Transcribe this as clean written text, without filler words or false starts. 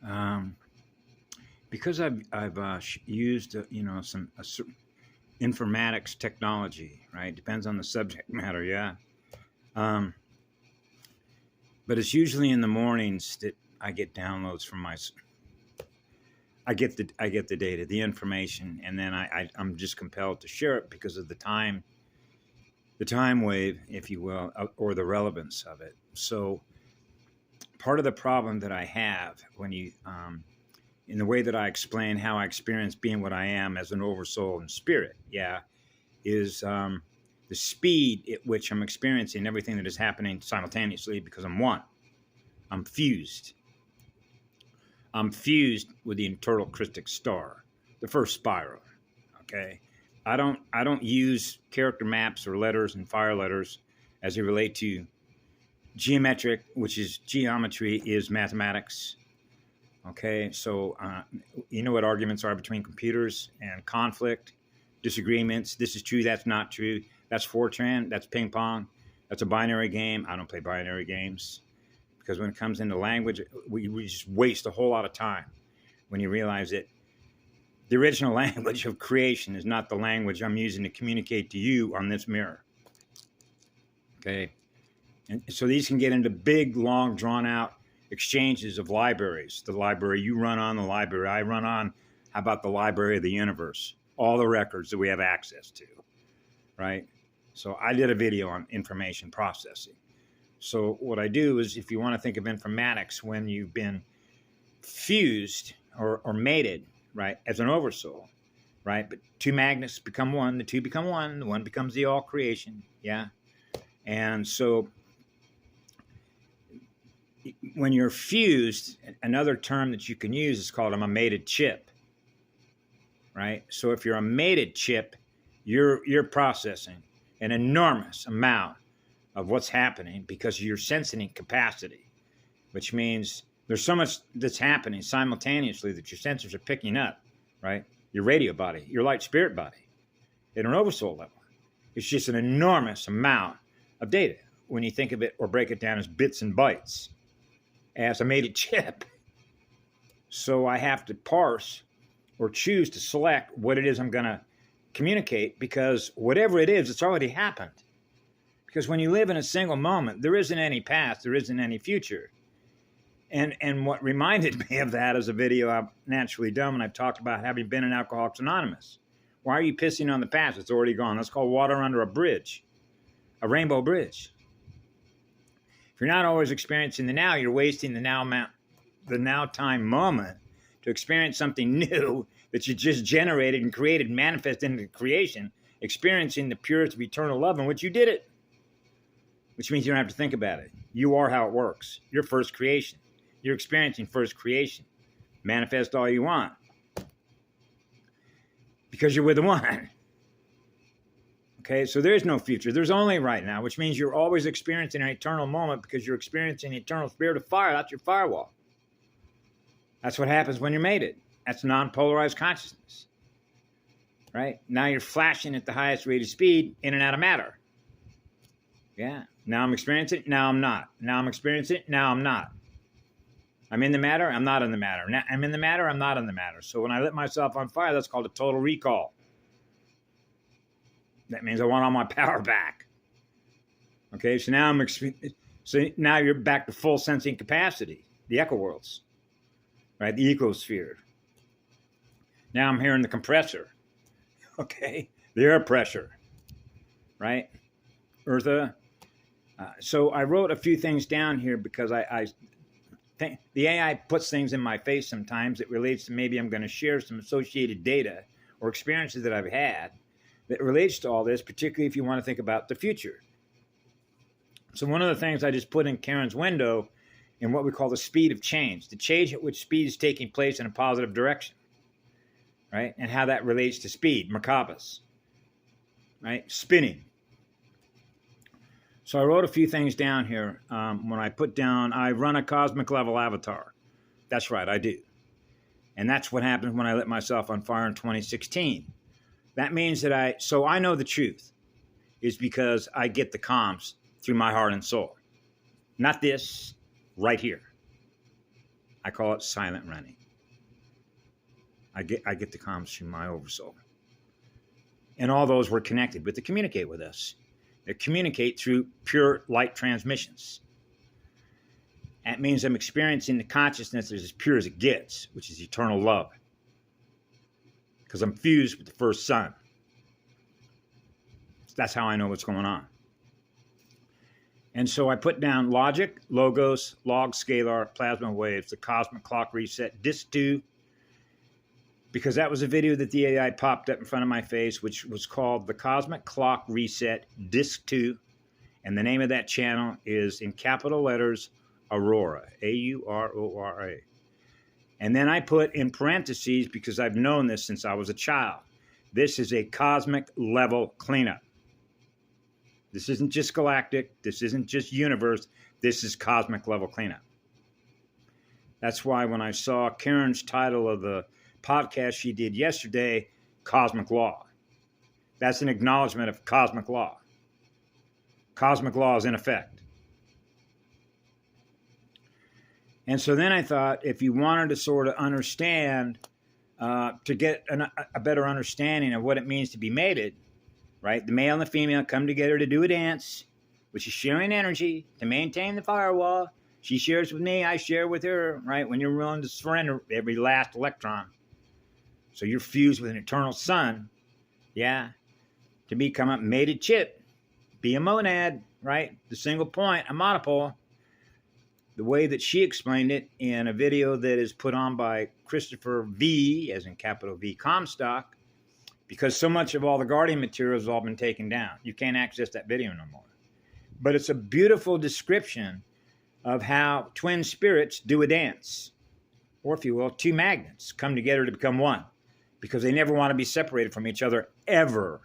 Um, because I've used some informatics technology, right? Depends on the subject matter, yeah. Um, but it's usually in the mornings that I get downloads from I get the data, the information, and then I'm just compelled to share it because of the time wave, if you will, or the relevance of it. So part of the problem that I have when you in the way that I explain how I experience being what I am as an oversoul and spirit, yeah, is the speed at which I'm experiencing everything that is happening simultaneously because I'm one. I'm fused. I'm fused with the internal crystic star, the first spiral. Okay, I don't use character maps or letters and fire letters as they relate to geometric, which is geometry, is mathematics. Okay, so you know what arguments are between computers and conflict, disagreements. This is true, that's not true. That's Fortran, that's ping pong, that's a binary game. I don't play binary games because when it comes into language, we just waste a whole lot of time when you realize that the original language of creation is not the language I'm using to communicate to you on this mirror. Okay, and so these can get into big, long, drawn out exchanges of libraries. The library you run on, the library I run on. How about the library of the universe? All the records that we have access to, right? So I did a video on information processing. So what I do is, if you want to think of informatics when you've been fused or mated, right, as an oversoul, right? But two magnets become one, the two become one, the one becomes the all creation, yeah? And so when you're fused, another term that you can use is called a mated chip, right? So if you're a mated chip, you're processing an enormous amount of what's happening because of your sensing capacity, which means there's so much that's happening simultaneously that your sensors are picking up, right? Your radio body, your light spirit body, at an oversoul level. It's just an enormous amount of data when you think of it or break it down as bits and bytes, as a mated chip. So I have to parse or choose to select what it is I'm going to communicate, because whatever it is, it's already happened. Because when you live in a single moment, there isn't any past, there isn't any future. And what reminded me of that is a video I've naturally done when I've talked about having been in Alcoholics Anonymous. Why are you pissing on the past? It's already gone. That's called water under a bridge, a rainbow bridge. If you're not always experiencing the now, you're wasting the now time moment to experience something new that you just generated and created, manifested into creation, experiencing the purest of eternal love in which you did it. Which means you don't have to think about it. You are how it works. You're first creation. You're experiencing first creation. Manifest all you want. Because you're with the one. Okay, so there's no future. There's only right now, which means you're always experiencing an eternal moment because you're experiencing the eternal spirit of fire. That's your firewall. That's what happens when you're mated. That's non-polarized consciousness. Right? Now you're flashing at the highest rate of speed in and out of matter. Yeah. Now I'm experiencing it. Now I'm not. Now I'm experiencing it. Now I'm not. I'm in the matter. I'm not in the matter. Now I'm in the matter. I'm not in the matter. So when I lit myself on fire, that's called a total recall. That means I want all my power back. Okay. So now now you're back to full sensing capacity, the echo worlds, right? The ecosphere. Now I'm hearing the compressor. Okay. The air pressure, right? Eartha. So I wrote a few things down here because I think the AI puts things in my face sometimes that relates to maybe I'm going to share some associated data or experiences that I've had that relates to all this, particularly if you want to think about the future. So one of the things I just put in Karen's window in what we call the speed of change, the change at which speed is taking place in a positive direction, right? And how that relates to speed, Merkabas, right? Spinning. So I wrote a few things down here. When I put down, I run a cosmic level avatar. That's right, I do. And that's what happened when I lit myself on fire in 2016. That means that I know the truth is because I get the comms through my heart and soul. Not this, right here. I call it silent running. I get the comms through my oversoul. And all those were connected, but they communicate with us. They communicate through pure light transmissions. That means I'm experiencing the consciousness as pure as it gets, which is eternal love. Because I'm fused with the first sun. That's how I know what's going on. And so I put down logic, logos, log, scalar, plasma waves, the cosmic clock reset, disc 2, because that was a video that the AI popped up in front of my face, which was called the Cosmic Clock Reset Disc 2. And the name of that channel is, in capital letters, Aurora, A-U-R-O-R-A. And then I put in parentheses, because I've known this since I was a child, this is a cosmic level cleanup. This isn't just galactic. This isn't just universe. This is cosmic level cleanup. That's why when I saw Karen's title of the podcast she did yesterday, Cosmic Law, that's an acknowledgement of cosmic law. Cosmic law is in effect. And so then I thought, if you wanted to sort of understand, to get a better understanding of what it means to be mated, right? The male and the female come together to do a dance, which is sharing energy to maintain the firewall. She shares with me, I share with her, right? When you're willing to surrender every last electron. So you're fused with an eternal sun, yeah, to become a mated chip, be a monad, right? The single point, a monopole. The way that she explained it in a video that is put on by Christopher V, as in capital V, Comstock, because so much of all the Guardian material has all been taken down. You can't access that video no more. But it's a beautiful description of how twin spirits do a dance, or if you will, two magnets come together to become one, because they never want to be separated from each other, ever.